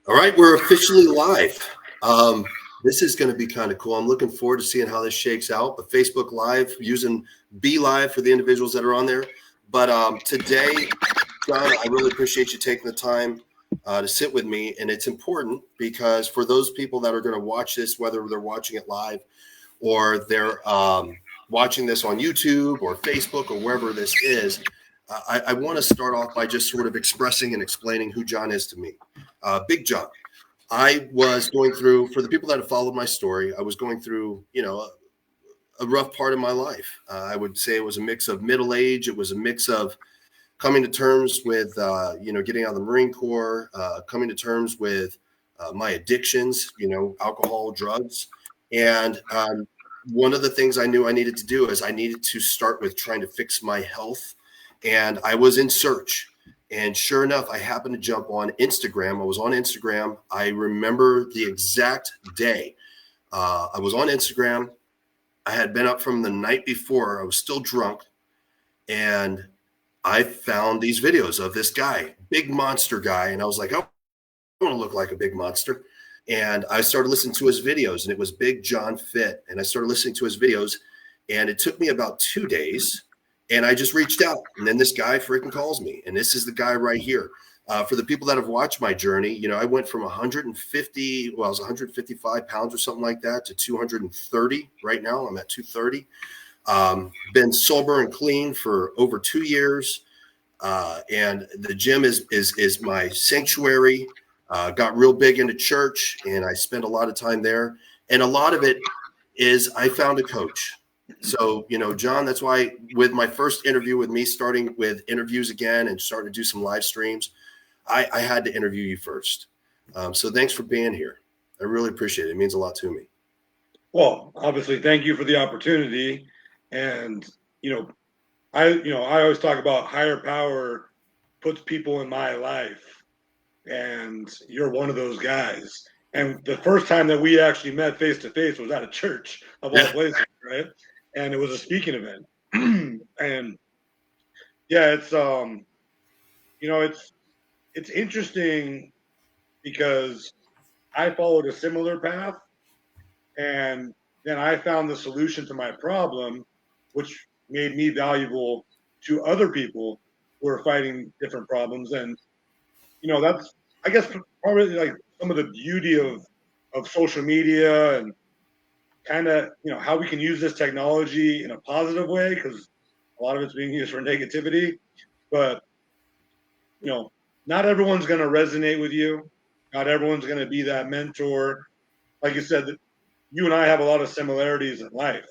All right, we're officially live. This is going to be kind of cool. I'm looking forward to seeing how this shakes out. But Facebook Live, using Be Live for the individuals that are on there. But today, John, I really appreciate you taking the time to sit with me. And it's important because for those people that are going to watch this, whether they're watching it live or they're watching this on YouTube or Facebook or wherever this is, I want to start off by just sort of expressing and explaining who John is to me. Big John. I was going through, for the people that have followed my story, I was going through, a rough part of my life. I would say it was a mix of middle age. It was a mix of coming to terms with, getting out of the Marine Corps, coming to terms with my addictions, alcohol, drugs. And one of the things I knew I needed to do is I needed to start with trying to fix my health. And I was in search. And sure enough, I happened to jump on Instagram. I was on Instagram. I remember the exact day. I was on Instagram. I had been up from the night before. I was still drunk. And I found these videos of this guy, big monster guy. And I was like, I want to look like a big monster. And I started listening to his videos, and it was Big John Fit. And I started listening to his videos. And it took me about 2 days. And I just reached out, and then this guy freaking calls me, and this is the guy right here. For the people that have watched my journey, I went from 150, well, I was 155 pounds or something like that to 230. Right now, I'm at 230. Been sober and clean for over 2 years, and the gym is my sanctuary. Got real big into church, and I spend a lot of time there. And a lot of it is I found a coach. So, John, that's why with my first interview with me, starting with interviews again and starting to do some live streams, I had to interview you first. So thanks for being here. I really appreciate it. It means a lot to me. Well, obviously, thank you for the opportunity. And, I always talk about higher power puts people in my life, and you're one of those guys. And the first time that we actually met face to face was at a church of all Yeah. places, right? And it was a speaking event. And yeah, it's interesting because I followed a similar path, and then I found the solution to my problem, which made me valuable to other people who are fighting different problems. And that's, I guess, probably like some of the beauty of social media, and kind of how we can use this technology in a positive way, because a lot of it's being used for negativity. But not everyone's going to resonate with you. Not everyone's going to be that mentor. Like you said, you and I have a lot of similarities in life.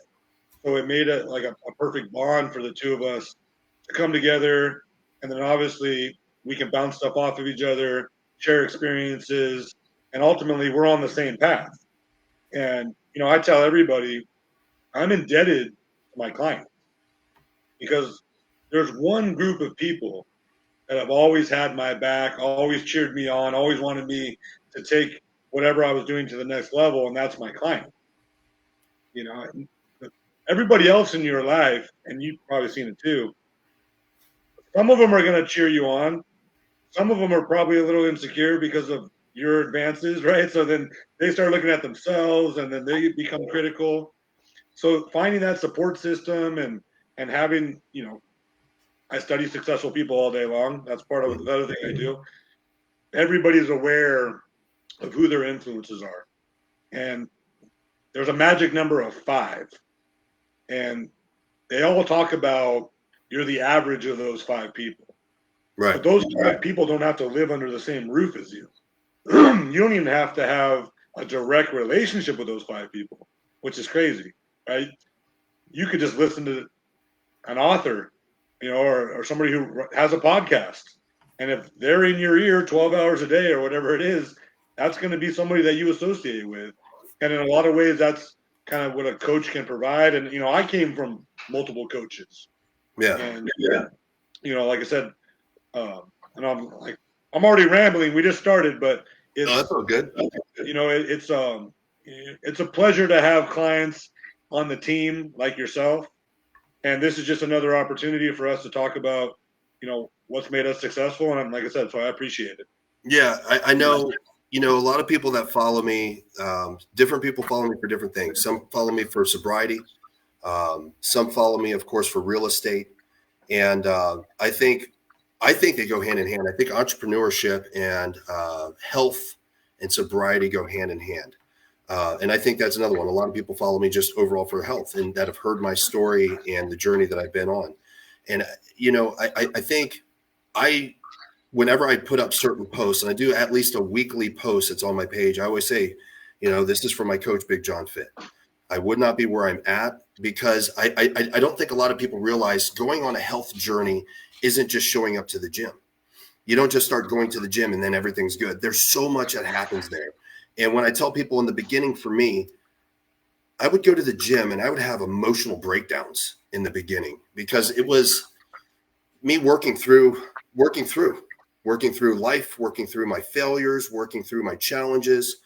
So it made it like a perfect bond for the two of us to come together. And then obviously we can bounce stuff off of each other, share experiences, and ultimately we're on the same path. And, I tell everybody I'm indebted to my clients, because there's one group of people that have always had my back, always cheered me on, always wanted me to take whatever I was doing to the next level. And that's my client. You know, everybody else in your life, and you've probably seen it too, some of them are going to cheer you on. Some of them are probably a little insecure because of your advances, right? So then they start looking at themselves, and then they become critical. So finding that support system, and having, I study successful people all day long. That's part of the other thing I do. Everybody's aware of who their influences are. And there's a magic number of 5. And they all talk about you're the average of those 5 people. Right. But those 5 people don't have to live under the same roof as you. You don't even have to have a direct relationship with those 5 people, which is crazy, right? You could just listen to an author, or somebody who has a podcast. And if they're in your ear 12 hours a day or whatever it is, that's going to be somebody that you associate with. And in a lot of ways, that's kind of what a coach can provide. And, I came from multiple coaches. Yeah. And, like I said, and I'm already rambling. We just started, but That's all good. it's a pleasure to have clients on the team like yourself. And this is just another opportunity for us to talk about, what's made us successful. And like I said, so I appreciate it. Yeah, I know a lot of people that follow me, different people follow me for different things. Some follow me for sobriety. Some follow me, of course, for real estate. And I think they go hand in hand. I think entrepreneurship and health and sobriety go hand in hand. And I think that's another one. A lot of people follow me just overall for health and that have heard my story and the journey that I've been on. And, I think whenever I put up certain posts, and I do at least a weekly post that's on my page, I always say, this is from my coach, Big John Fit. I would not be where I'm at because I don't think a lot of people realize going on a health journey isn't just showing up to the gym. You don't just start going to the gym and then everything's good. There's so much that happens there. And when I tell people in the beginning, for me, I would go to the gym and I would have emotional breakdowns in the beginning because it was me working through life, working through my failures, working through my challenges,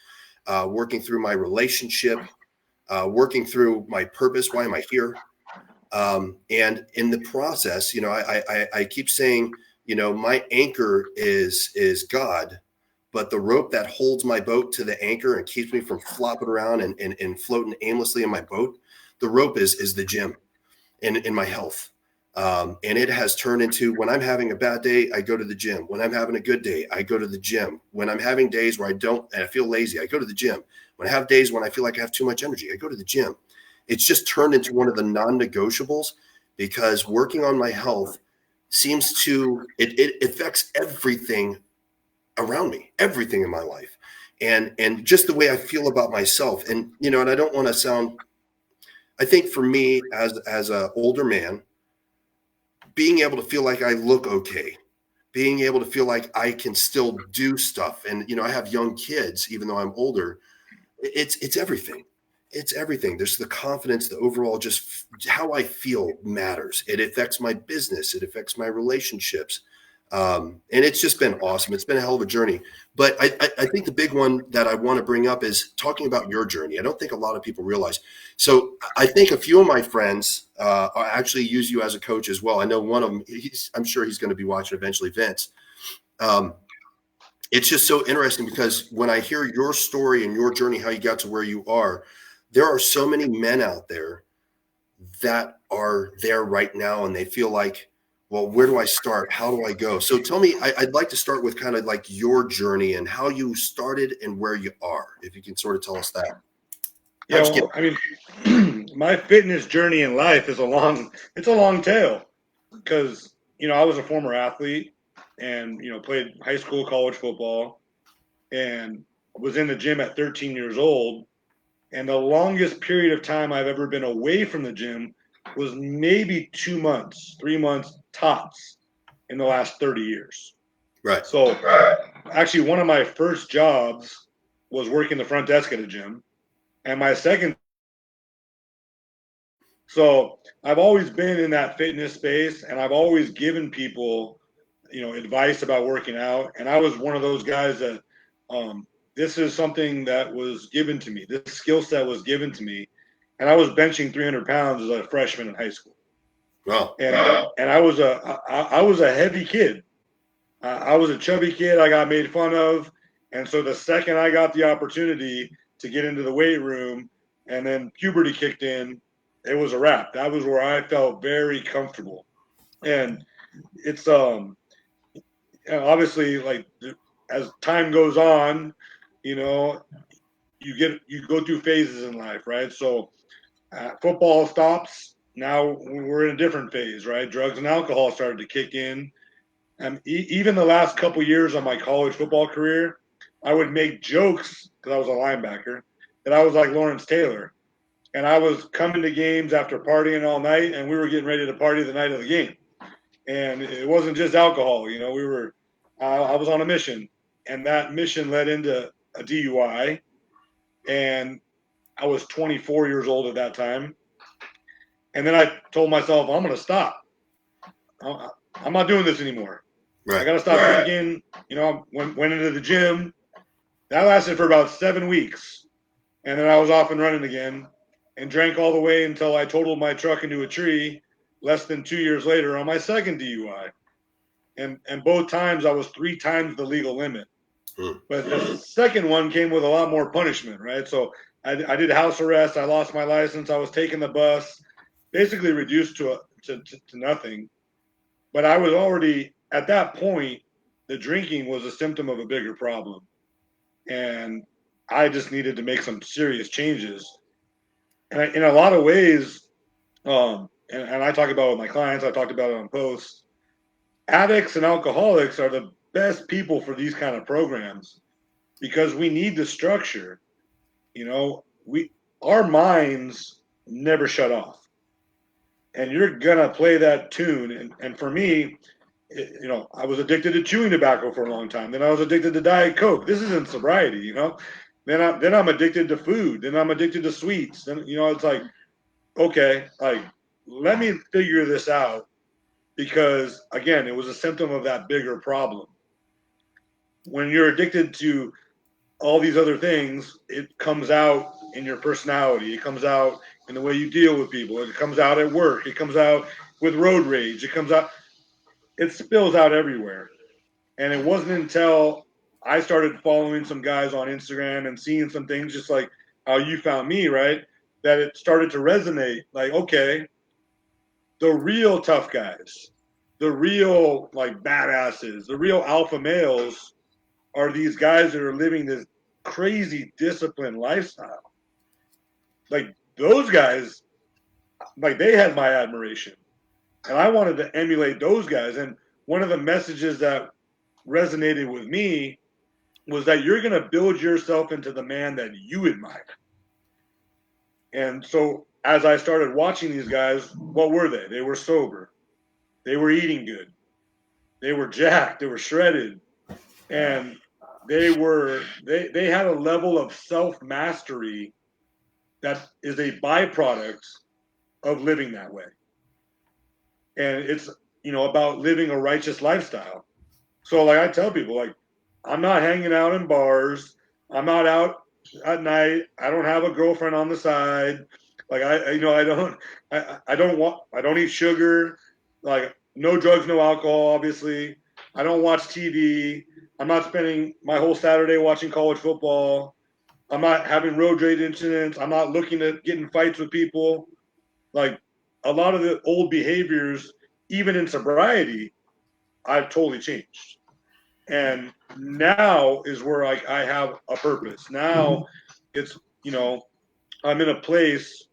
working through my relationship, working through my purpose. Why am I here? And in the process, I keep saying, my anchor is God, but the rope that holds my boat to the anchor and keeps me from flopping around and floating aimlessly in my boat, the rope is the gym and in my health. And it has turned into, when I'm having a bad day, I go to the gym. When I'm having a good day, I go to the gym. When I'm having days where I feel lazy, I go to the gym. When I have days when I feel like I have too much energy, I go to the gym. It's just turned into one of the non-negotiables because working on my health it affects everything around me, everything in my life. And just the way I feel about myself. And, and I don't want to sound, I think for me as an older man, being able to feel like I look okay, being able to feel like I can still do stuff. And, I have young kids, even though I'm older, it's everything. It's everything. There's the confidence, the overall, just how I feel matters. It affects my business. It affects my relationships. And it's just been awesome. It's been a hell of a journey. But I think the big one that I want to bring up is talking about your journey. I don't think a lot of people realize. So I think a few of my friends actually use you as a coach as well. I know one of them, I'm sure he's going to be watching eventually, Vince. It's just so interesting because when I hear your story and your journey, how you got to where you are, there are so many men out there that are there right now and they feel like, well, where do I start? How do I go? So tell me, I'd like to start with kind of like your journey and how you started and where you are, if you can sort of tell us that. Yeah, well, I mean, my fitness journey in life is a long tail because, I was a former athlete and, played high school, college football and was in the gym at 13 years old. And the longest period of time I've ever been away from the gym was maybe 2 months, 3 months tops in the last 30 years. Right. So actually one of my first jobs was working the front desk at a gym. And my second, so I've always been in that fitness space and I've always given people, advice about working out. And I was one of those guys that, this is something that was given to me. This skill set was given to me. And I was benching 300 pounds as a freshman in high school. Wow. And I was a heavy kid. I was a chubby kid. I got made fun of. And so the second I got the opportunity to get into the weight room and then puberty kicked in, it was a wrap. That was where I felt very comfortable. And it's obviously like as time goes on, you go through phases in life, right? So football stops. Now we're in a different phase, right? Drugs and alcohol started to kick in. And even the last couple years of my college football career, I would make jokes because I was a linebacker that I was like Lawrence Taylor. And I was coming to games after partying all night, and we were getting ready to party the night of the game. And it wasn't just alcohol, I was on a mission, and that mission led into a DUI. And I was 24 years old at that time. And then I told myself, I'm going to stop. I'm not doing this anymore. Right. I got to stop drinking. Went into the gym. That lasted for about 7 weeks. And then I was off and running again and drank all the way until I totaled my truck into a tree less than 2 years later on my second DUI. And both times I was 3 times the legal limit. But the second one came with a lot more punishment, right? So I did house arrest. I lost my license. I was taking the bus, basically reduced to nothing. But I was already, at that point, the drinking was a symptom of a bigger problem. And I just needed to make some serious changes. And in a lot of ways, and I talk about it with my clients, I talked about it on posts, addicts and alcoholics are the best people for these kind of programs because we need the structure. You know, our minds never shut off, and you're gonna play that tune. And for me, I was addicted to chewing tobacco for a long time. Then I was addicted to Diet Coke. This isn't sobriety, you know. Then I'm addicted to food. Then I'm addicted to sweets. Then it's like, okay, like let me figure this out because again, it was a symptom of that bigger problem. When you're addicted to all these other things, it comes out in your personality. It comes out in the way you deal with people. It comes out at work. It comes out with road rage. It spills out everywhere. And it wasn't until I started following some guys on Instagram and seeing some things just like how you found me, right? That it started to resonate. Like, okay, the real tough guys, the real like badasses, the real alpha males are these guys that are living this crazy disciplined lifestyle. Like those guys, like they had my admiration. And I wanted to emulate those guys. And one of the messages that resonated with me was that you're going to build yourself into the man that you admire. And so as I started watching these guys, what were they? They were sober. They were eating good. They were jacked. They were shredded. And they had a level of self-mastery that is a byproduct of living that way. And it's, about living a righteous lifestyle. So like I tell people, like, I'm not hanging out in bars. I'm not out at night. I don't have a girlfriend on the side. Like I don't eat sugar. Like no drugs, no alcohol, obviously. I don't watch TV. I'm not spending my whole Saturday watching college football. I'm not having road rage incidents. I'm not looking at getting fights with people. Like a lot of the old behaviors, even in sobriety, I've totally changed. And now is where I have a purpose. Now it's, I'm in a place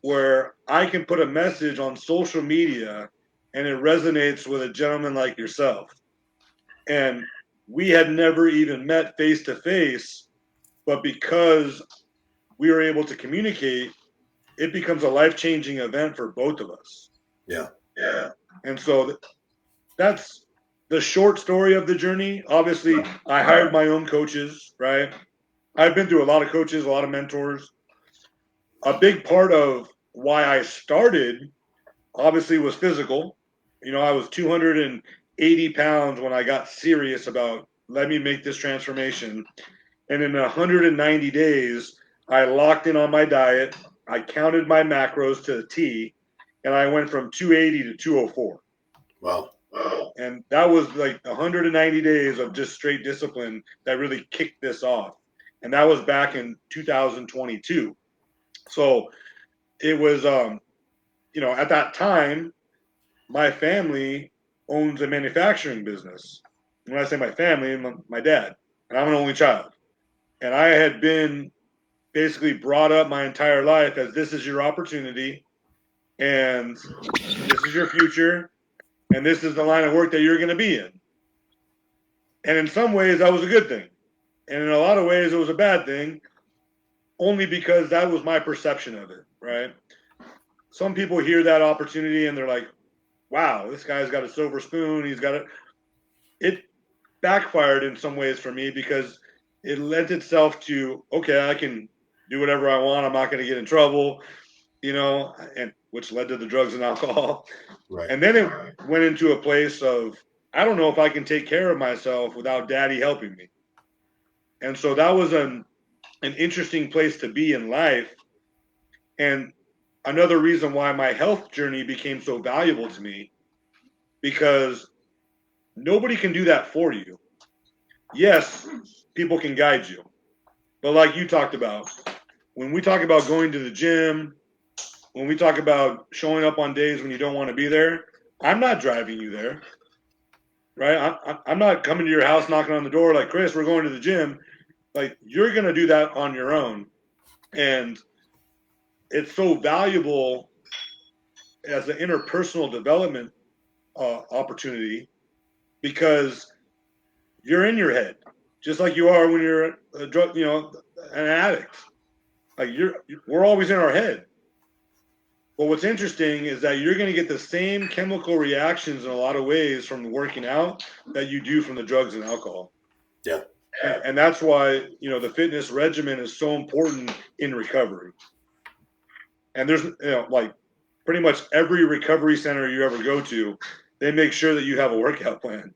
where I can put a message on social media and it resonates with a gentleman like yourself. And we had never even met face to face, but because we were able to communicate, it becomes a life-changing event for both of us. Yeah. Yeah. And so that's the short story of the journey. Obviously, I hired my own coaches, right? I've been through a lot of coaches, a lot of mentors. A big part of why I started, obviously, was physical. I was 280 pounds when I got serious about, let me make this transformation. And in 190 days, I locked in on my diet. I counted my macros to the T, and I went from 280 to 204. Wow. And that was like 190 days of just straight discipline that really kicked this off. And that was back in 2022. So it was, at that time, my family owns a manufacturing business. When I say my family, my dad, and I'm an only child. And I had been basically brought up my entire life as this is your opportunity and this is your future and this is the line of work that you're going to be in. And in some ways that was a good thing. And in a lot of ways it was a bad thing, only because that was my perception of it, right? Some people hear that opportunity and they're like, wow, this guy's got a silver spoon. He's got it. It backfired in some ways for me because it lent itself to, okay, I can do whatever I want. I'm not going to get in trouble, and which led to the drugs and alcohol. Right. And then it went into a place of, I don't know if I can take care of myself without daddy helping me. And so that was an interesting place to be in life. And another reason why my health journey became so valuable to me, because nobody can do that for you. yes, people can guide you. But like you talked about, when we talk about going to the gym, when we talk about showing up on days when you don't want to be there, I'm not driving you there, right? I'm not coming to your house knocking on the door like, Kris, we're going to the gym. Like, you're going to do that on your own. And it's so valuable as an interpersonal development opportunity because you're in your head, just like you are when you're a drug, an addict. Like we're always in our head. But what's interesting is that you're going to get the same chemical reactions in a lot of ways from working out that you do from the drugs and alcohol. Yeah. And that's why, the fitness regimen is so important in recovery. And there's, like pretty much every recovery center you ever go to, they make sure that you have a workout plan,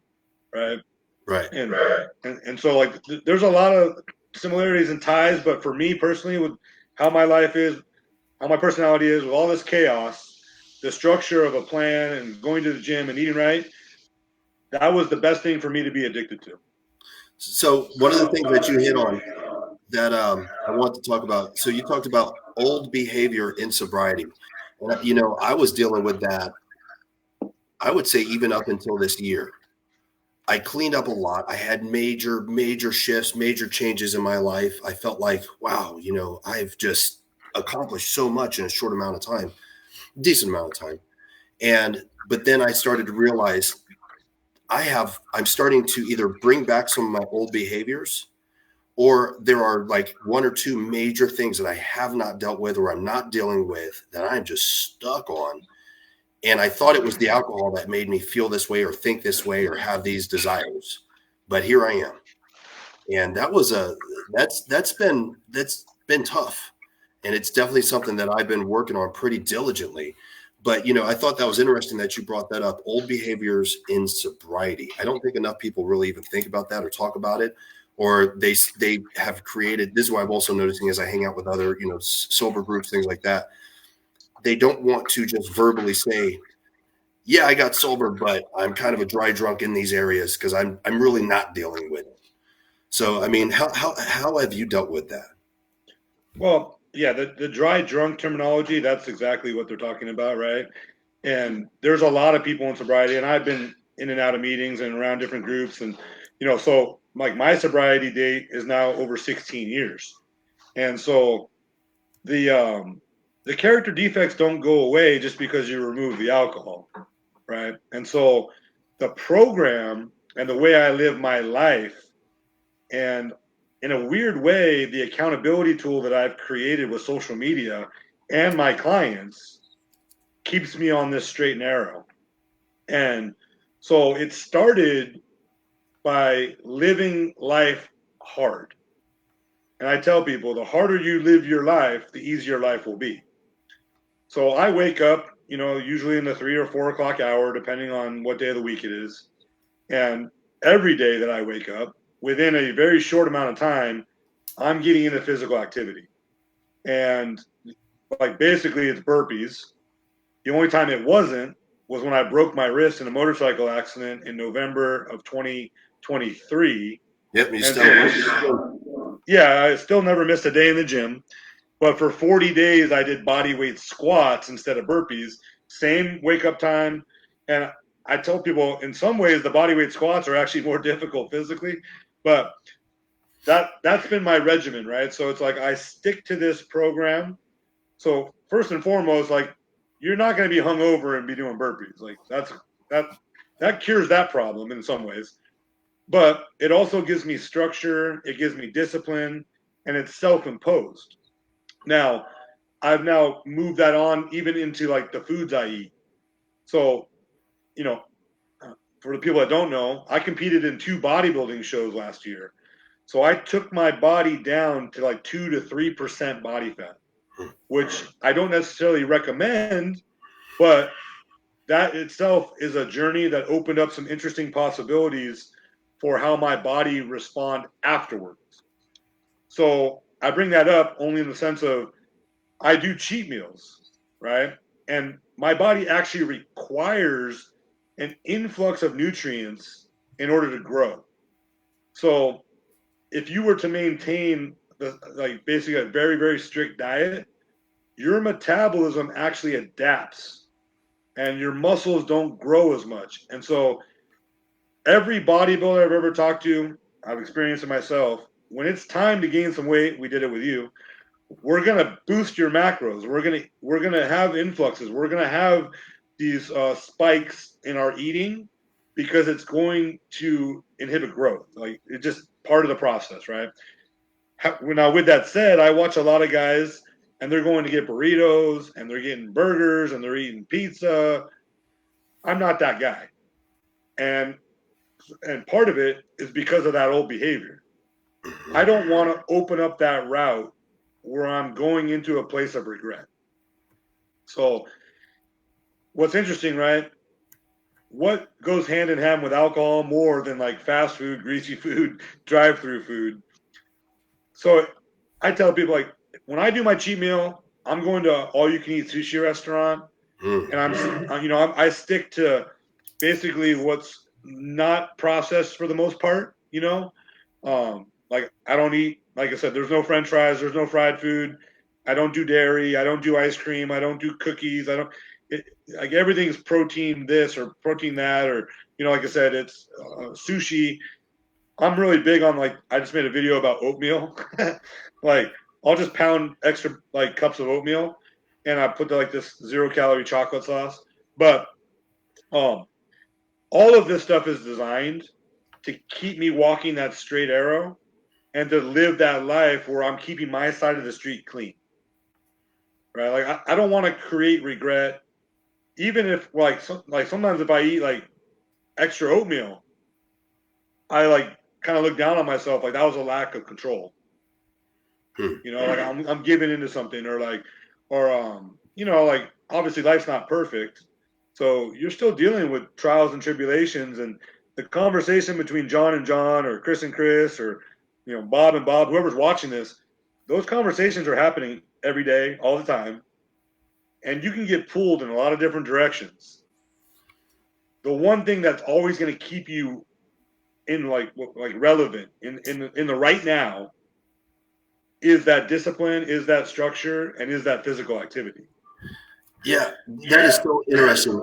right? Right. And so like there's a lot of similarities and ties, but for me personally, with how my life is, how my personality is, with all this chaos, the structure of a plan and going to the gym and eating right, that was the best thing for me to be addicted to. So one of the things that you hit on that I want to talk about. So you talked about old behavior in sobriety. And, I was dealing with that, I would say, even up until this year. I cleaned up a lot. I had major, major shifts, major changes in my life. I felt like, wow, I've just accomplished so much in a short amount of time, decent amount of time. But then I started to realize I'm starting to either bring back some of my old behaviors, or there are like one or two major things that I have not dealt with or I'm not dealing with that I'm just stuck on. And I thought it was the alcohol that made me feel this way or think this way or have these desires. But here I am. And that's been tough. And it's definitely something that I've been working on pretty diligently. But I thought that was interesting that you brought that up. Old behaviors in sobriety. I don't think enough people really even think about that or talk about it, or they have created. This is what I'm also noticing as I hang out with other sober groups, things like that. They don't want to just verbally say, "Yeah, I got sober, but I'm kind of a dry drunk in these areas because I'm really not dealing with it." So I mean, how have you dealt with that? Well, yeah, the dry drunk terminology, that's exactly what they're talking about, right? And there's a lot of people in sobriety, and I've been in and out of meetings and around different groups. And, so like my sobriety date is now over 16 years. And so the character defects don't go away just because you remove the alcohol, right? And so the program and the way I live my life, and in a weird way, the accountability tool that I've created with social media and my clients keeps me on this straight and narrow. And so it started by living life hard. And I tell people, the harder you live your life, the easier life will be. So I wake up, usually in the 3 or 4 o'clock hour, depending on what day of the week it is. And every day that I wake up, within a very short amount of time, I'm getting into physical activity. And like basically it's burpees. The only time it wasn't was when I broke my wrist in a motorcycle accident in November of 2023. Yep, you And still. yeah, I still never missed a day in the gym. But for 40 days, I did body weight squats instead of burpees. Same wake up time. And I tell people, in some ways, the body weight squats are actually more difficult physically. But that's been my regimen, right? So it's like I stick to this program. So first and foremost, like you're not going to be hungover and be doing burpees. Like that cures that problem in some ways. But it also gives me structure, it gives me discipline, and it's self-imposed. Now, I've now moved that on even into like the foods I eat. So, you know, for the people that don't know, I competed in 2 bodybuilding shows last year. So I took my body down to like 2 to 3% body fat, which I don't necessarily recommend, but that itself is a journey that opened up some interesting possibilities for how my body respond afterwards. So I bring that up only in the sense of I do cheat meals, right? And my body actually requires an influx of nutrients in order to grow. So if you were to maintain basically a very, very strict diet, your metabolism actually adapts and your muscles don't grow as much. And so every bodybuilder I've ever talked to, I've experienced it myself. When it's time to gain some weight, we did it with you. We're gonna boost your macros. We're gonna have influxes. We're gonna have these spikes in our eating because it's going to inhibit growth. Like it's just part of the process, right? Now, with that said, I watch a lot of guys and they're going to get burritos and they're getting burgers and they're eating pizza. I'm not that guy, and part of it is because of that old behavior. I don't want to open up that route where I'm going into a place of regret. So, what's interesting, right? What goes hand in hand with alcohol more than like fast food, greasy food, drive-through food? So, I tell people like when I do my cheat meal, I'm going to all-you-can-eat sushi restaurant, and I stick to basically what's not processed for the most part. Like I don't eat, like I said, there's no French fries, there's no fried food. I don't do dairy, I don't do ice cream, I don't do cookies. I don't like everything's protein this or protein that, or like I said, it's sushi. I'm really big on like I just made a video about oatmeal. Like I'll just pound extra like cups of oatmeal, and I put like this 0-calorie chocolate sauce. But all of this stuff is designed to keep me walking that straight arrow and to live that life where I'm keeping my side of the street clean. Right? Like I don't want to create regret, even if like sometimes if I eat like extra oatmeal, I like kind of look down on myself like that was a lack of control. Like I'm giving into something or like obviously life's not perfect. So you're still dealing with trials and tribulations, and the conversation between John and John or Kris and Kris or Bob and Bob, whoever's watching this, those conversations are happening every day, all the time. And you can get pulled in a lot of different directions. The one thing that's always going to keep you in like relevant in the right now is that discipline, is that structure, and is that physical activity. Yeah, that is so interesting.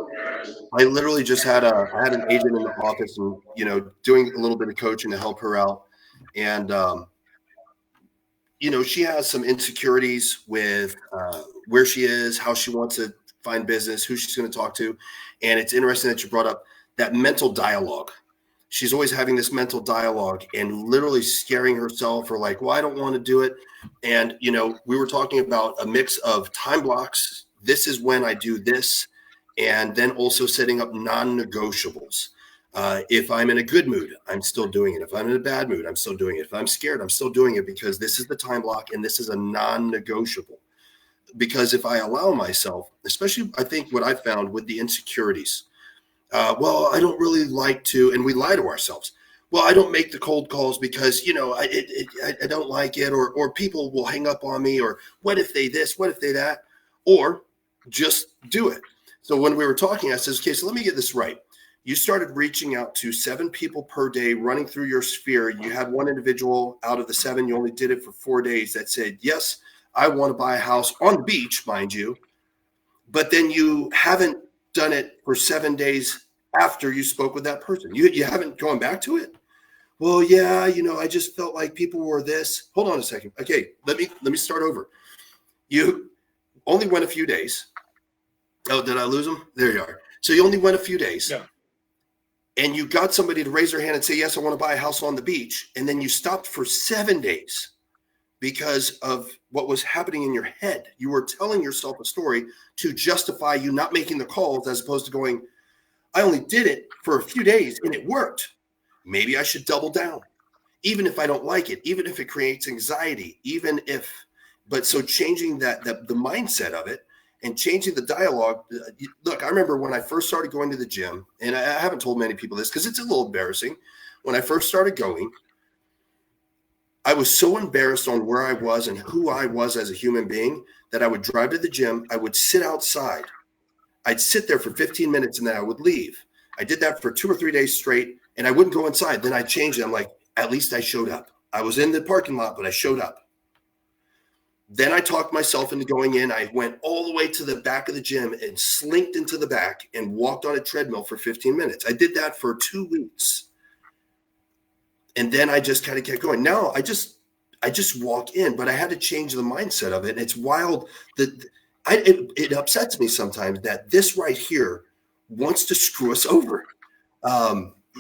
I literally just had I had an agent in the office and, doing a little bit of coaching to help her out. And, she has some insecurities with where she is, how she wants to find business, who she's going to talk to. And it's interesting that you brought up that mental dialogue. She's always having this mental dialogue and literally scaring herself or like, well, I don't want to do it. And, we were talking about a mix of time blocks. This is when I do this. And then also setting up non-negotiables. If I'm in a good mood, I'm still doing it. If I'm in a bad mood, I'm still doing it. If I'm scared, I'm still doing it because this is the time block and this is a non-negotiable. Because if I allow myself, especially I think what I found with the insecurities, well, I don't really like to, and we lie to ourselves. Well, I don't make the cold calls because, I don't like it, or people will hang up on me, or what if they this, what if they that, or just do it. So when we were talking, I says, okay, so let me get this right. You started reaching out to 7 people per day, running through your sphere. You had one individual out of the 7, you only did it for 4 days that said, yes, I want to buy a house on the beach, mind you. But then you haven't done it for 7 days after you spoke with that person. You haven't gone back to it? Well, yeah, I just felt like people were this. Hold on a second. Okay, let me start over. You only went a few days. Oh, did I lose them? There you are. So you only went a few days. Yeah. And you got somebody to raise their hand and say, yes, I want to buy a house on the beach. And then you stopped for 7 days because of what was happening in your head. You were telling yourself a story to justify you not making the calls, as opposed to going, I only did it for a few days and it worked. Maybe I should double down, even if I don't like it, even if it creates anxiety, but so changing the mindset of it and changing the dialogue. Look, I remember when I first started going to the gym, and I haven't told many people this because it's a little embarrassing. When I first started going, I was so embarrassed on where I was and who I was as a human being that I would drive to the gym. I would sit outside. I'd sit there for 15 minutes and then I would leave. I did that for 2 or 3 days straight and I wouldn't go inside. Then I'd change it. I'm like, At least I showed up. I was in the parking lot, but I showed up. Then I talked myself into going in. I went all the way to the back of the gym and slinked into the back and walked on a treadmill for 15 minutes. I did that for 2 weeks. And then I just kind of kept going. Now I just walk in, but I had to change the mindset of it. And it's wild that it upsets me sometimes that this right here wants to screw us over.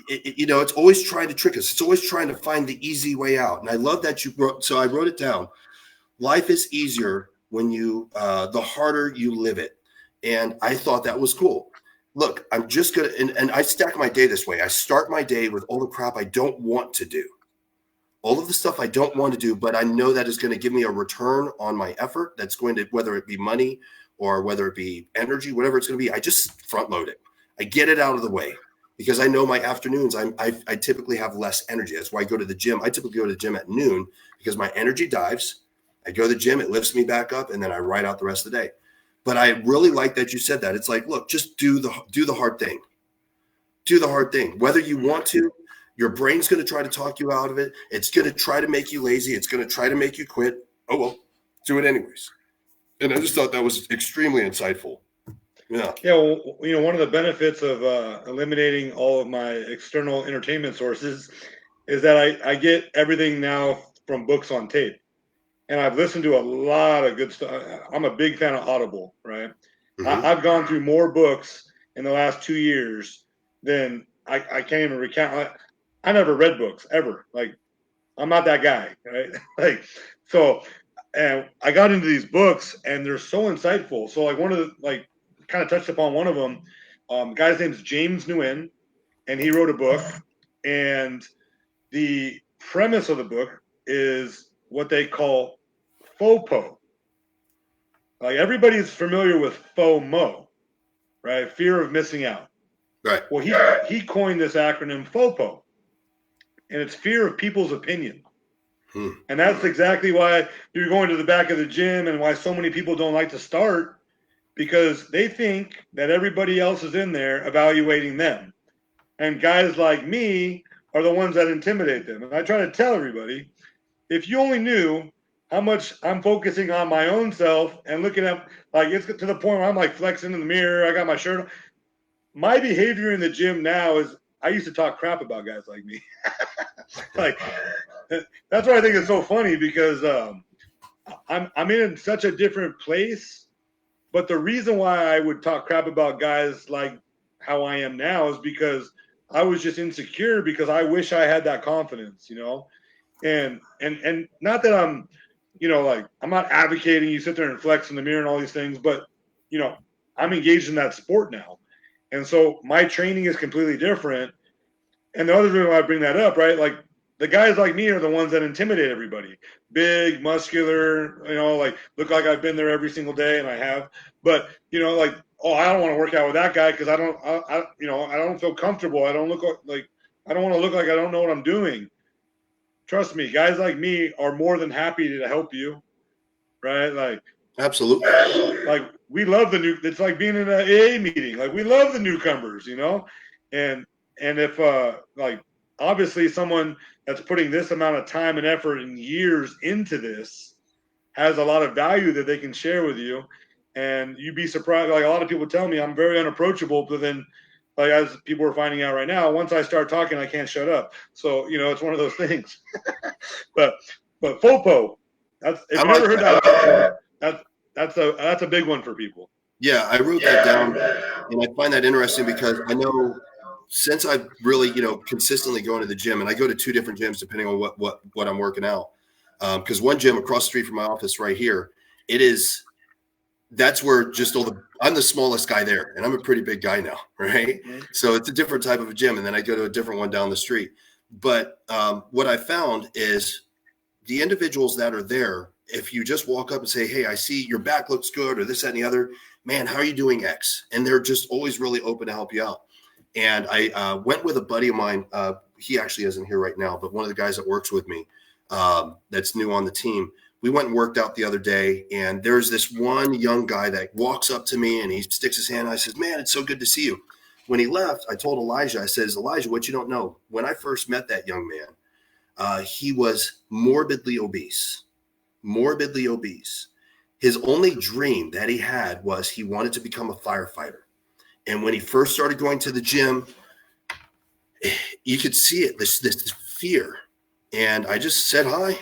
It's always trying to trick us. It's always trying to find the easy way out. And I love that you wrote. So I wrote it down. Life is easier when you, the harder you live it. And I thought that was cool. Look, I'm just going to, and I stack my day this way. I start my day with all the crap I don't want to do. All of the stuff I don't want to do, but I know that is going to give me a return on my effort. That's going to, whether it be money or whether it be energy, whatever it's going to be, I just front load it. I get it out of the way because I know my afternoons, I typically have less energy. That's why I go to the gym. I typically go to the gym at noon because my energy dives. I go to the gym, it lifts me back up, and then I ride out the rest of the day. But I really like that you said that. It's like, look, just do the hard thing. Do the hard thing. Whether you want to, your brain's going to try to talk you out of it. It's going to try to make you lazy. It's going to try to make you quit. Oh, well, do it anyways. And I just thought that was extremely insightful. Yeah. Yeah. Well, one of the benefits of eliminating all of my external entertainment sources is that I get everything now from books on tape. And I've listened to a lot of good stuff. I'm a big fan of Audible, right? Mm-hmm. I've gone through more books in the last 2 years than I can't even recount. I never read books ever. Like, I'm not that guy, right? And I got into these books and they're so insightful. So like one of the, kind of touched upon one of them, guy's name's James Nguyen, and he wrote a book, and the premise of the book is what they call FOPO. Like, everybody's familiar with FOMO, right? Fear of missing out. Right. Well, he coined this acronym FOPO, and it's fear of people's opinion. And that's exactly why you're going to the back of the gym and why so many people don't like to start, because they think that everybody else is in there evaluating them. And guys like me are the ones that intimidate them. And I try to tell everybody, if you only knew how much I'm focusing on my own self and looking at, like, it's to the point where I'm like flexing in the mirror. I got my shirt on. My behavior in the gym now is, I used to talk crap about guys like me. Like, that's why I think it's so funny, because I'm in such a different place. But the reason why I would talk crap about guys like how I am now is because I was just insecure, because I wish I had that confidence, and not that I'm, I'm not advocating you sit there and flex in the mirror and all these things, but, I'm engaged in that sport now. And so my training is completely different. And the other reason why I bring that up, right? Like, the guys like me are the ones that intimidate everybody. Big, muscular, look like I've been there every single day, and I have. But, oh, I don't want to work out with that guy because I don't feel comfortable. I don't look like I don't want to look like I don't know what I'm doing. Trust me, guys like me are more than happy to help you, right? Like, absolutely. Like, we love it's like being in an AA meeting. Like, we love the newcomers, and if obviously someone that's putting this amount of time and effort and years into this has a lot of value that they can share with you. And you'd be surprised. Like, a lot of people tell me I'm very unapproachable, but then, like, as people are finding out right now, once I start talking, I can't shut up. So, it's one of those things. but FOPO, if you've never heard that, that's a big one for people. Yeah, I wrote that down, and I find that interesting because I know since I've really, consistently going to the gym, and I go to 2 different gyms depending on what I'm working out. Because one gym across the street from my office right here, that's where I'm the smallest guy there, and I'm a pretty big guy now, right? Mm-hmm. So it's a different type of a gym, and then I go to a different one down the street. But what I found is the individuals that are there, if you just walk up and say, hey, I see your back looks good, or this, that, and the other, man, how are you doing X? And they're just always really open to help you out. And I went with a buddy of mine. He actually isn't here right now, but one of the guys that works with me that's new on the team, we went and worked out the other day, and there's this one young guy that walks up to me and he sticks his hand. I says, man, it's so good to see you. When he left, I told Elijah, I says, Elijah, what you don't know, when I first met that young man, He was morbidly obese. Morbidly obese. His only dream that he had was he wanted to become a firefighter. And when he first started going to the gym, you could see it, this fear. And I just said hi.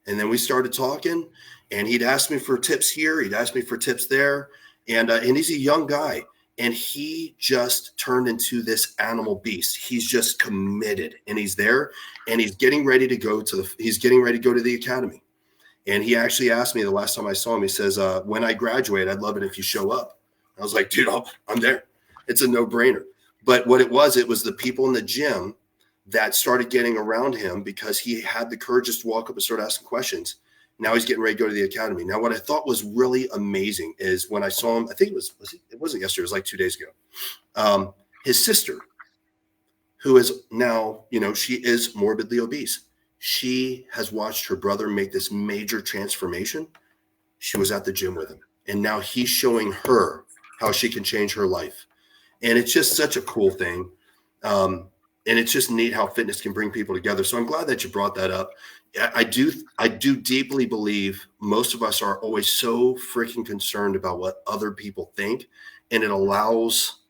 And then we started talking, and he'd ask me for tips here. He'd ask me for tips there. And he's a young guy, and he just turned into this animal beast. He's just committed, and he's there, and he's getting ready to go to the academy. And he actually asked me the last time I saw him, he says, when I graduate, I'd love it if you show up. I was like, dude, I'm there. It's a no-brainer. But what it was the people in the gym that started getting around him because he had the courage just to walk up and start asking questions. Now he's getting ready to go to the academy. Now, what I thought was really amazing is when I saw him, I think it wasn't yesterday, it was like 2 days ago. His sister, who is now, she is morbidly obese. She has watched her brother make this major transformation. She was at the gym with him, and now he's showing her how she can change her life. And it's just such a cool thing. And it's just neat how fitness can bring people together. So I'm glad that you brought that up. I do deeply believe most of us are always so freaking concerned about what other people think. And it allows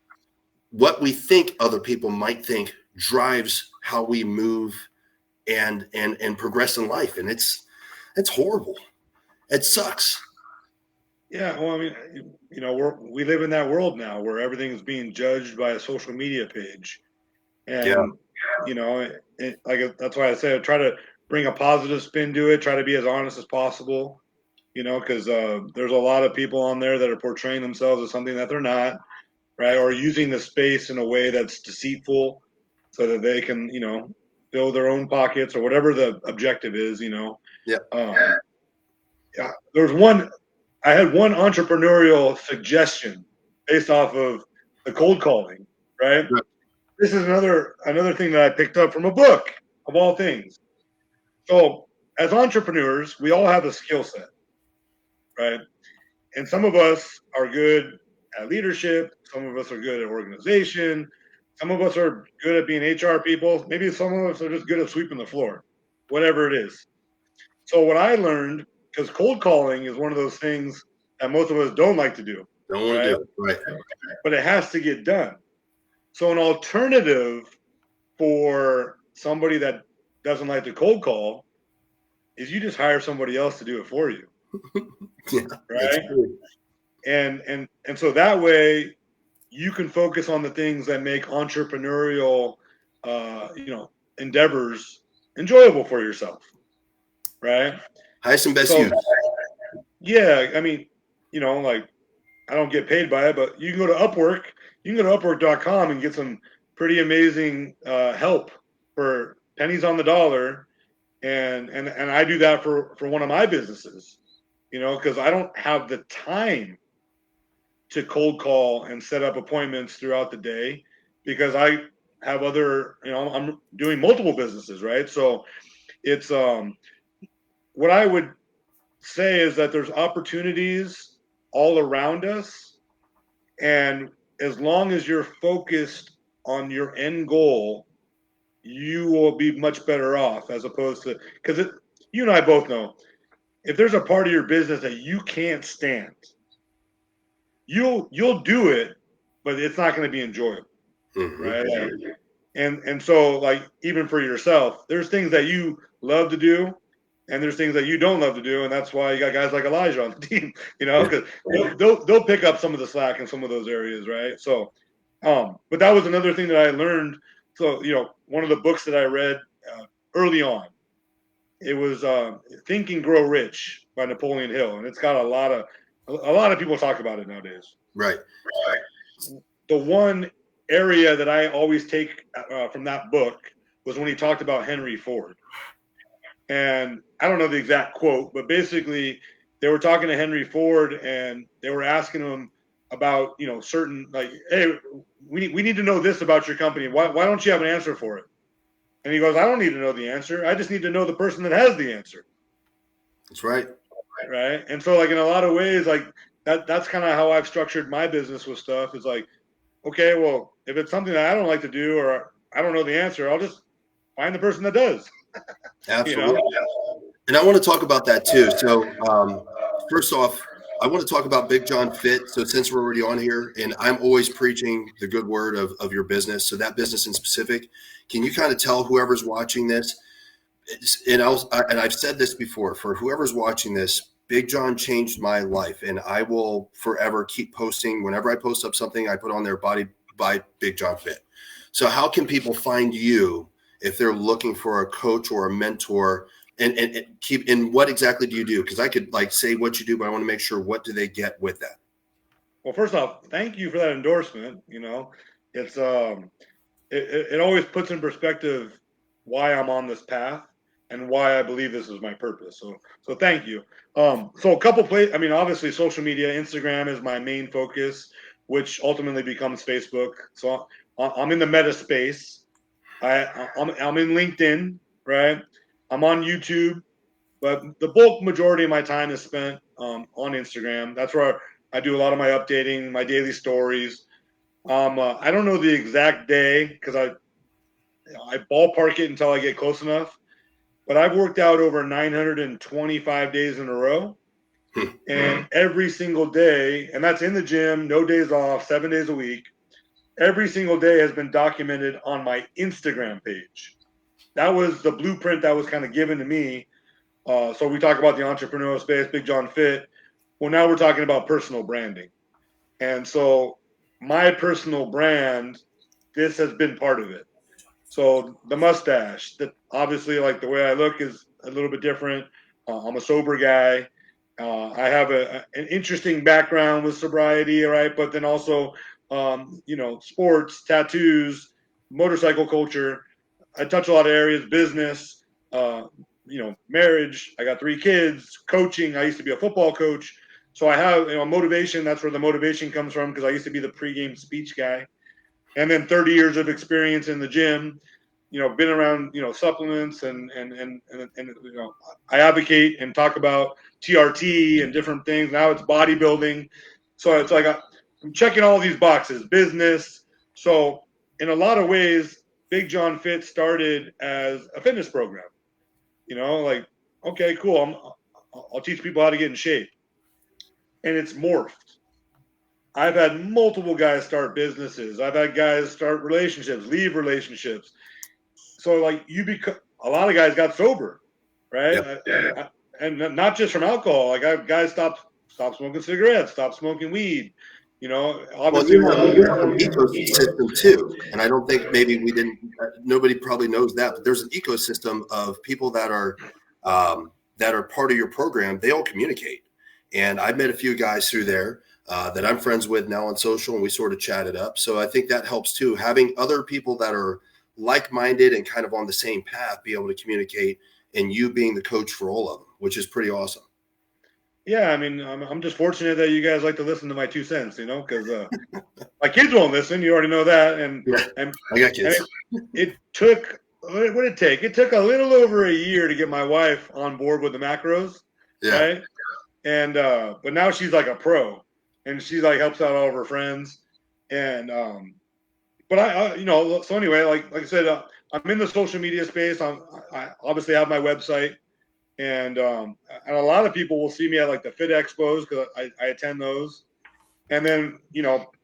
what we think other people might think drives how we move and progress in life. And it's horrible. It sucks. Yeah. Well, I mean, we live in that world now where everything is being judged by a social media page. And, that's why I say I try to bring a positive spin to it, try to be as honest as possible, because there's a lot of people on there that are portraying themselves as something that they're not, right? Or using the space in a way that's deceitful so that they can, fill their own pockets or whatever the objective is, Yeah. Yeah. I had one entrepreneurial suggestion based off of the cold calling, right? This is another thing that I picked up from a book, of all things. So, as entrepreneurs, we all have a skill set, right? And some of us are good at leadership. Some of us are good at organization. Some of us are good at being HR people. Maybe some of us are just good at sweeping the floor, whatever it is. So, what I learned, because cold calling is one of those things that most of us don't like to do. Don't want to do it. Right. But it has to get done. So, an alternative for somebody that doesn't like to cold call is you just hire somebody else to do it for you. Yeah, right. And so that way you can focus on the things that make entrepreneurial endeavors enjoyable for yourself. Right. Highest and best use. Yeah. I mean, I don't get paid by it, but you can go to Upwork. You can go to Upwork.com and get some pretty amazing help for pennies on the dollar. And I do that for one of my businesses, because I don't have the time to cold call and set up appointments throughout the day because I have other, I'm doing multiple businesses, right? So it's what I would say is that there's opportunities all around us. And as long as you're focused on your end goal, you will be much better off as opposed to, because you and I both know, if there's a part of your business that you can't stand, you'll do it, but it's not going to be enjoyable, right? And so, like, even for yourself, there's things that you love to do, and there's things that you don't love to do, and that's why you got guys like Elijah on the team, because they'll pick up some of the slack in some of those areas, right? So, but that was another thing that I learned. So, one of the books that I read early on, it was Think and Grow Rich by Napoleon Hill, and it's got a lot of people talk about it nowadays. Right. The one area that I always take from that book was when he talked about Henry Ford. And I don't know the exact quote, but basically they were talking to Henry Ford and they were asking him about, certain, like, hey, we need to know this about your company. Why don't you have an answer for it? And he goes, I don't need to know the answer. I just need to know the person that has the answer. That's right. Right. And so, like, in a lot of ways, like that's kind of how I've structured my business with stuff. Is like, okay, well, if it's something that I don't like to do or I don't know the answer, I'll just find the person that does. Absolutely. And I want to talk about that too. So, first off, I want to talk about Big John Fit. So, since we're already on here, and I'm always preaching the good word of your business, so that business in specific, can you kind of tell whoever's watching this? And I've said this before, for whoever's watching this, Big John changed my life, and I will forever keep posting. Whenever I post up something, I put on their body by Big John Fit. So, how can people find you if they're looking for a coach or a mentor? And what exactly do you do? Because I could like say what you do, but I want to make sure, what do they get with that? Well, first off, thank you for that endorsement. It's it always puts in perspective why I'm on this path and why I believe this is my purpose. So thank you. So a couple places. I mean, obviously, social media, Instagram is my main focus, which ultimately becomes Facebook. So I'm in the meta space. I'm in LinkedIn, right? I'm on YouTube, but the bulk majority of my time is spent on Instagram. That's where I do a lot of my updating, my daily stories. I don't know the exact day because I ballpark it until I get close enough. But I've worked out over 925 days in a row, and every single day, and that's in the gym, no days off, 7 days a week. Every single day has been documented on my Instagram page. That was the blueprint that was kind of given to me. So we talk about the entrepreneurial space, Big John Fit. Well, now we're talking about personal branding. And so my personal brand, this has been part of it. So the mustache, that obviously, like, the way I look is a little bit different. I'm a sober guy. I have an interesting background with sobriety, right? But then also, sports, tattoos, motorcycle culture. I touch a lot of areas, business, marriage. I got 3 kids, coaching. I used to be a football coach. So I have, motivation. That's where the motivation comes from, because I used to be the pregame speech guy. And then 30 years of experience in the gym, been around, supplements and I advocate and talk about TRT and different things. Now it's bodybuilding. So it's like I'm checking all these boxes, business. So in a lot of ways, Big John Fit started as a fitness program, like, okay, cool. I'll teach people how to get in shape. And it's morphed. I've had multiple guys start businesses. I've had guys start relationships, leave relationships. So like a lot of guys got sober, right? Yep. And not just from alcohol. Like, I have guys stop smoking cigarettes, stop smoking weed. Obviously, Well, you have an ecosystem too, and I don't think maybe we didn't. Nobody probably knows that, but there's an ecosystem of people that are part of your program. They all communicate, and I've met a few guys through there that I'm friends with now on social, and we sort of chatted up. So I think that helps too, having other people that are like-minded and kind of on the same path, be able to communicate, and you being the coach for all of them, which is pretty awesome. Yeah, I mean, I'm just fortunate that you guys like to listen to my 2 cents, because my kids won't listen. You already know that, and I got kids. It took, what did it take? It took a little over a year to get my wife on board with the macros, right? And but now she's like a pro, and she like helps out all of her friends, and but so anyway, like I said, I'm in the social media space. I obviously have my website. And a lot of people will see me at like the Fit Expos, because I attend those. And then,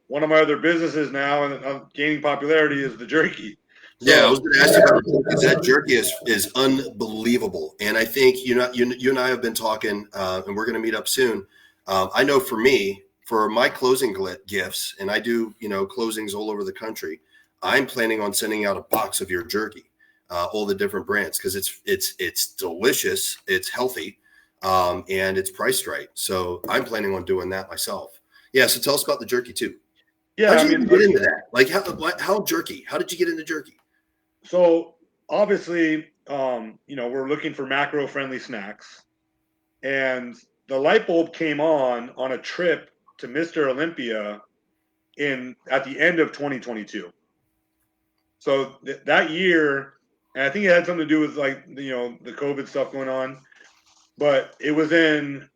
one of my other businesses now, and I'm gaining popularity, is the jerky. Yeah, I was going to ask you about it, because that jerky is unbelievable, and I think you and I have been talking, and we're going to meet up soon. I know for me, for my closing gifts, and I do closings all over the country, I'm planning on sending out a box of your jerky. All the different brands, because it's delicious, it's healthy, and it's priced right. So I'm planning on doing that myself. Yeah. So tell us about the jerky too. Yeah, How did you get into that? Like how jerky? How did you get into jerky? So obviously, we're looking for macro-friendly snacks, and the light bulb came on a trip to Mr. Olympia at the end of 2022. So that year. And I think it had something to do with, like, the COVID stuff going on, but it was in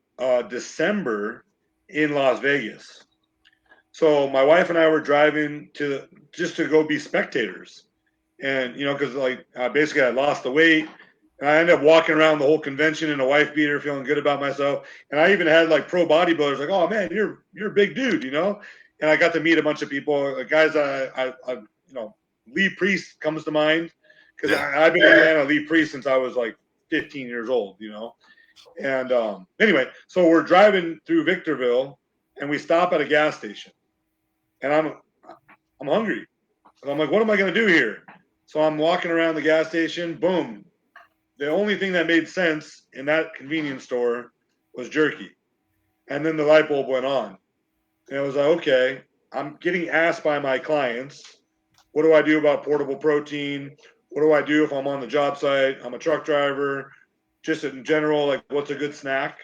December in Las Vegas. So my wife and I were driving just to go be spectators, and because like basically I lost the weight, And I ended up walking around the whole convention in a wife beater, feeling good about myself. And I even had like pro bodybuilders like, "Oh man, you're a big dude," And I got to meet a bunch of people, guys. Lee Priest comes to mind because I've been a fan of Lee Priest since I was like 15 years old, And anyway, so we're driving through Victorville, and we stop at a gas station, and I'm hungry, and I'm like, "What am I going to do here?" So I'm walking around the gas station. Boom. The only thing that made sense in that convenience store was jerky. And then the light bulb went on. And I was like, okay, I'm getting asked by my clients, what do I do about portable protein? What do I do if I'm on the job site? I'm a truck driver. Just in general, like what's a good snack?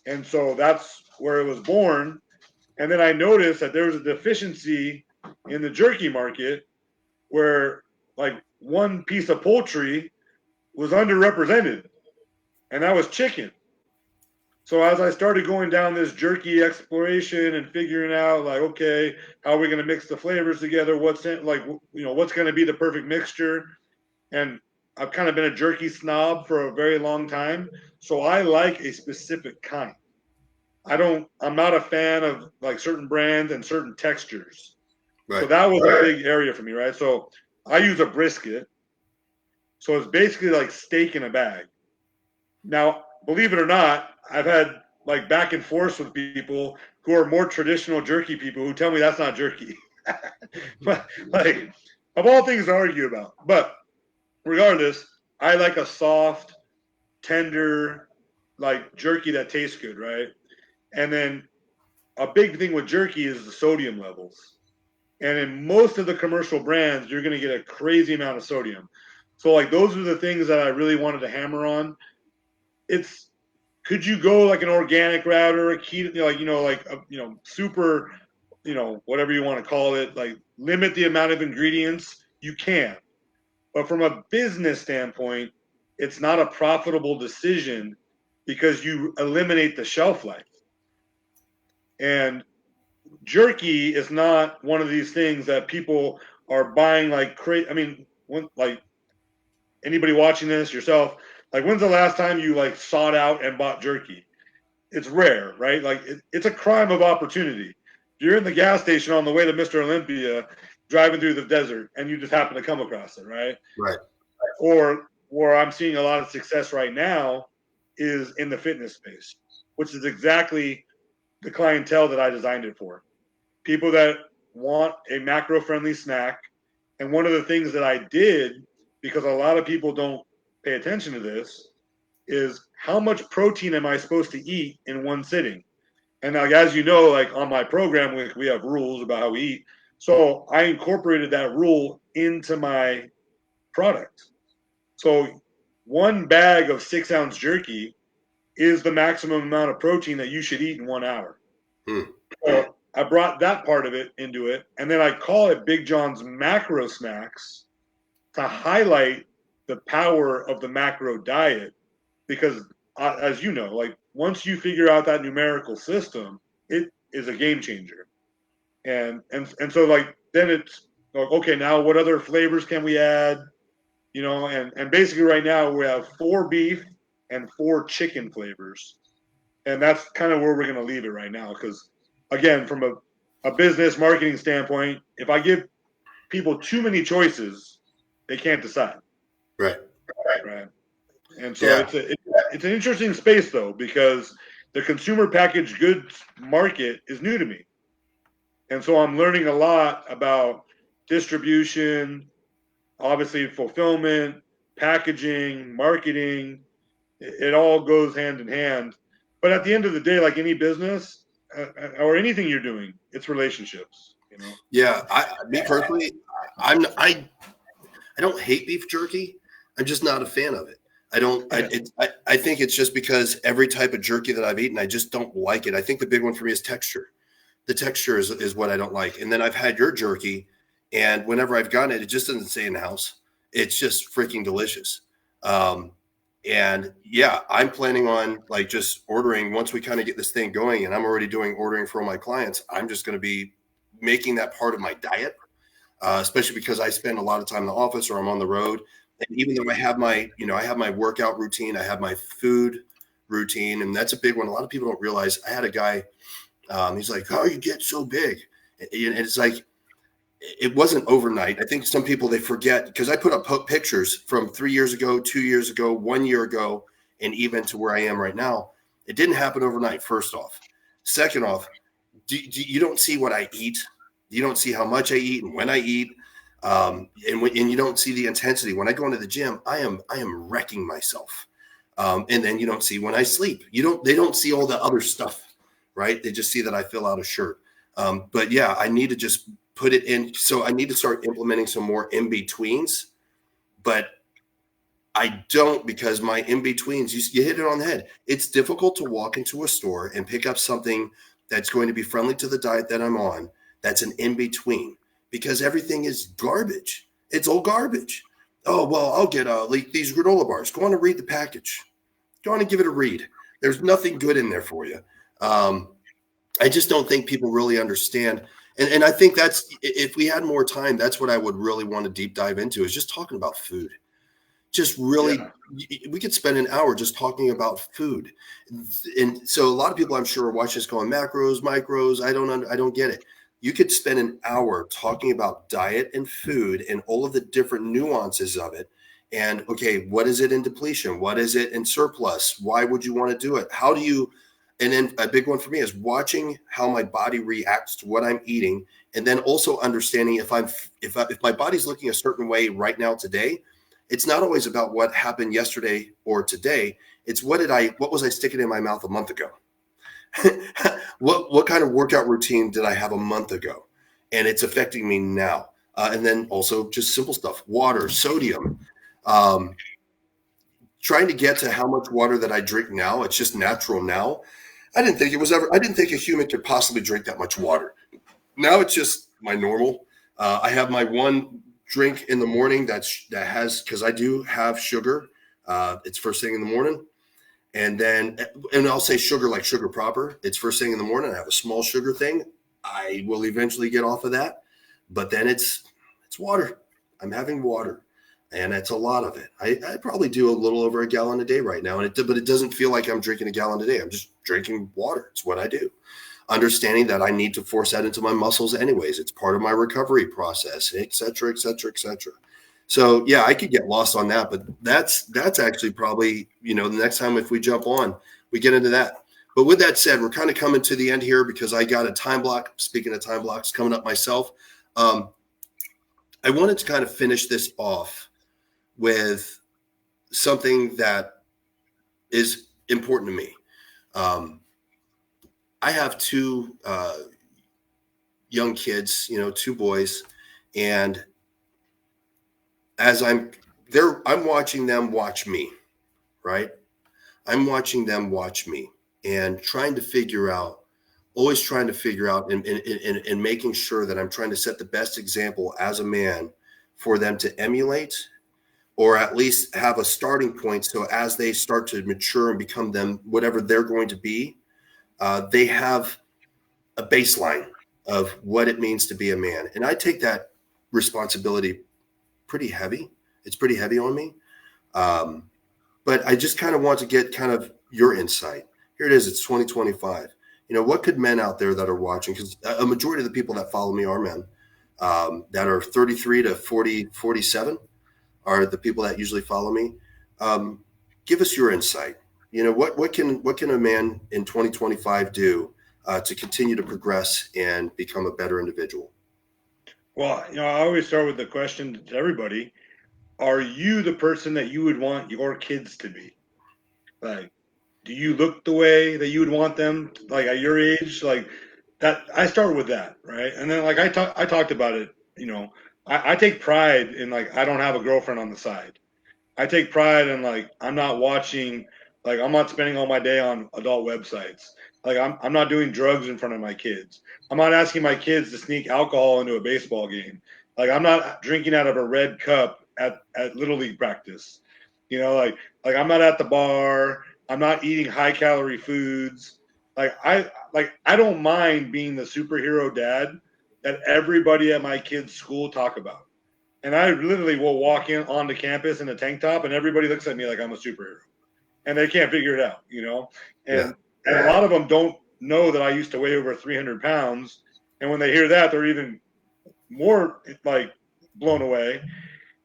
And so that's where it was born. And then I noticed that there was a deficiency in the jerky market where like one piece of poultry was underrepresented, and that was chicken. So as I started going down this jerky exploration and figuring out like, okay, how are we going to mix the flavors together? What's going to be the perfect mixture? And I've kind of been a jerky snob for a very long time. So I like a specific kind. I'm not a fan of like certain brands and certain textures. Right. So that was a big area for me, right? So I use a brisket. So it's basically like steak in a bag. Now, believe it or not, I've had like back and forth with people who are more traditional jerky people who tell me that's not jerky. But like, of all things to argue about. But regardless, I like a soft, tender, like jerky that tastes good, right? And then a big thing with jerky is the sodium levels. And in most of the commercial brands, you're going to get a crazy amount of sodium. So like those are the things that I really wanted to hammer on. Could you go like an organic route or a keto, super, whatever you want to call it, like limit the amount of ingredients? You can. But from a business standpoint, it's not a profitable decision because you eliminate the shelf life. And jerky is not one of these things that people are buying like crazy. I mean, like anybody watching this, yourself, like when's the last time you like sought out and bought jerky? It's rare, right? Like it's a crime of opportunity. You're in the gas station on the way to Mr. Olympia, driving through the desert, and you just happen to come across it, right? Right. Or where I'm seeing a lot of success right now is in the fitness space, which is exactly the clientele that I designed it for. People that want a macro-friendly snack. And one of the things that I did, because a lot of people don't pay attention to this, is how much protein am I supposed to eat in one sitting? And like, as you know, like on my program, we have rules about how we eat. So I incorporated that rule into my product. So one bag of 6-ounce jerky is the maximum amount of protein that you should eat in 1 hour. So I brought that part of it into it. And then I call it Big John's Macro Snacks to highlight the power of the macro diet. Because as you know, like once you figure out that numerical system, it is a game changer. And so like then it's like, okay, now what other flavors can we add? And basically right now we have 4 beef and 4 chicken flavors. And that's kind of where we're going to leave it right now. Because again, from a business marketing standpoint, if I give people too many choices, they can't decide. Right. And so it's an interesting space, though, because the consumer packaged goods market is new to me. And so I'm learning a lot about distribution, obviously fulfillment, packaging, marketing. It all goes hand in hand. But at the end of the day, like any business or anything you're doing, it's relationships. Yeah, me personally, I don't hate beef jerky. I'm just not a fan of it. I think it's just because every type of jerky that I've eaten, I just don't like it. I think the big one for me is texture. The texture is what I don't like. And then I've had your jerky, and whenever I've gotten it, it just doesn't stay in the house. It's just freaking delicious. And yeah, I'm planning on like just ordering once we kind of get this thing going, and I'm already doing ordering for all my clients. I'm just going to be making that part of my diet, especially because I spend a lot of time in the office or I'm on the road. And even though I have my workout routine, I have my food routine, and that's a big one. A lot of people don't realize. I had a guy, he's like, "How you get so big?" And it's like, it wasn't overnight. I think some people, they forget, because I put up pictures from 3 years ago, 2 years ago, 1 year ago, and even to where I am right now. It didn't happen overnight, first off. Second off, you don't see what I eat. You don't see how much I eat and when I eat. And you don't see the intensity. When I go into the gym, I am wrecking myself. And then you don't see when I sleep. They don't see all the other stuff, right? They just see that I fill out a shirt. But yeah, I need to just put it in. So I need to start implementing some more in-betweens, but I don't, because my in-betweens, you hit it on the head. It's difficult to walk into a store and pick up something that's going to be friendly to the diet that I'm on. That's an in-between, because everything is garbage. It's all garbage. Oh, well, I'll get like these granola bars. Go on and read the package. Go on and give it a read. There's nothing good in there for you. I just don't think people really understand. And I think that's, if we had more time, that's what I would really want to deep dive into, is just talking about food. Just really, we could spend an hour just talking about food. And so a lot of people, I'm sure, are watching this going, macros, micros. I don't get it. You could spend an hour talking about diet and food and all of the different nuances of it. And okay, what is it in depletion? What is it in surplus? Why would you want to do it? How do you, and then a big one for me is watching how my body reacts to what I'm eating. And then also understanding if my body's looking a certain way right now today, it's not always about what happened yesterday or today. It's what was I sticking in my mouth a month ago? What kind of workout routine did I have a month ago? And it's affecting me now. And then also just simple stuff, water, sodium, trying to get to how much water that I drink now. It's just natural now. I didn't think a human could possibly drink that much water. Now it's just my normal. I have my one drink in the morning that has, because I do have sugar. It's first thing in the morning. And I'll say sugar like sugar proper. It's first thing in the morning. I have a small sugar thing. I will eventually get off of that. But then it's water. I'm having water. And that's a lot of it. I probably do a little over a gallon a day right now. But it doesn't feel like I'm drinking a gallon a day. I'm just drinking water. It's what I do. Understanding that I need to force that into my muscles anyways. It's part of my recovery process, et cetera, et cetera, et cetera. So yeah, I could get lost on that, but that's actually probably, the next time if we jump on, we get into that. But with that said, we're kind of coming to the end here because I got a time block. Speaking of time blocks coming up myself, I wanted to kind of finish this off with something that is important to me. I have two young kids, 2 boys, and as I'm watching them watch me, right? I'm watching them watch me and always trying to figure out and making sure that I'm trying to set the best example as a man for them to emulate, or at least have a starting point. So as they start to mature and become them, whatever they're going to be, they have a baseline of what it means to be a man. And I take that responsibility pretty heavy. It's pretty heavy on me. But I just kind of want to get kind of your insight. Here it is. It's 2025. What could men out there that are watching, because a majority of the people that follow me are men that are 33 to 47 are the people that usually follow me. Give us your insight. What can a man in 2025 do to continue to progress and become a better individual? Well, I always start with the question to everybody: are you the person that you would want your kids to be? Like, do you look the way that you would want them, like at your age? Like that, I start with that, right? And then like I talked about it. I take pride in, like, I don't have a girlfriend on the side. I take pride in, like, I'm not watching, like, I'm not spending all my day on adult websites. Like, I'm not doing drugs in front of my kids. I'm not asking my kids to sneak alcohol into a baseball game. Like, I'm not drinking out of a red cup at Little League practice. Like I'm not at the bar. I'm not eating high calorie foods. I don't mind being the superhero dad that everybody at my kids' school talk about. And I literally will walk in onto campus in a tank top, and everybody looks at me like I'm a superhero, and they can't figure it out, you know. And a lot of them don't know that I used to weigh over 300 pounds, and when they hear that, they're even more like blown away.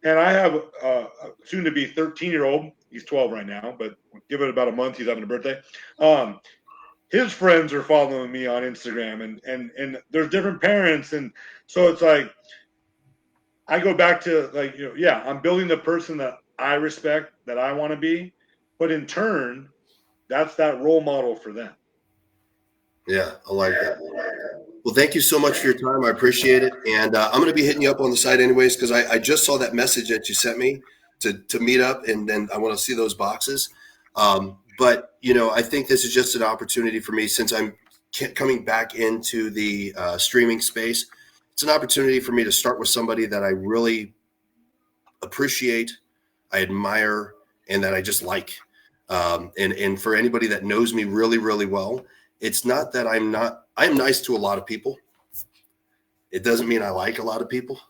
And I have a soon to be 13-year-old. He's 12 right now, but give it about a month, he's having a birthday. His friends are following me on Instagram, and there's different parents, and so it's like I go back to like, you know, yeah, I'm building the person that I respect, that I want to be, but in turn, that's that role model for them. Yeah, I like that. Well, thank you so much for your time. I appreciate it. And I'm going to be hitting you up on the site anyways, because I just saw that message that you sent me to meet up, and then I want to see those boxes. But, you know, I think this is just an opportunity for me, since I'm coming back into the streaming space. It's an opportunity for me to start with somebody that I really appreciate, I admire, and that I just like. And for anybody that knows me really, really well, it's not that I'm nice to a lot of people. It doesn't mean I like a lot of people.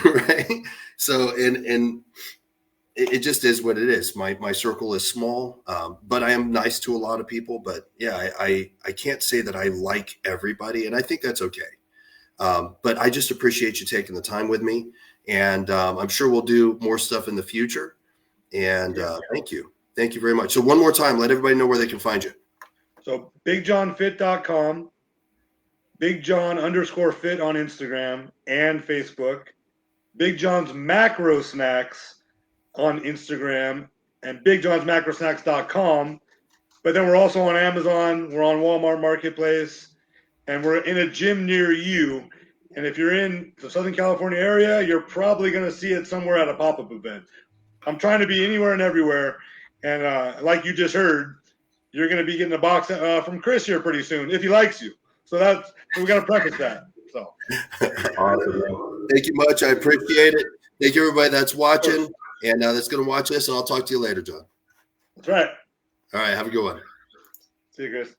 Right. So, and it just is what it is. My circle is small, but I am nice to a lot of people. But yeah, I can't say that I like everybody, and I think that's okay. But I just appreciate you taking the time with me, and I'm sure we'll do more stuff in the future. And thank you very much. So one more time, let everybody know where they can find you. So BigJohnFit.com, BigJohn_fit on Instagram and Facebook, Big John's Macro Snacks on Instagram, and BigJohn'sMacroSnacks.com. But then we're also on Amazon, we're on Walmart Marketplace, and we're in a gym near you. And if you're in the Southern California area, you're probably going to see it somewhere at a pop-up event. I'm trying to be anywhere and everywhere. And like you just heard, you're going to be getting a box from Kris here pretty soon, if he likes you. So we got to preface that. So Awesome. Thank you much. I appreciate it. Thank you, everybody that's watching and that's going to watch this. And I'll talk to you later, John. That's right. All right. Have a good one. See you, Kris.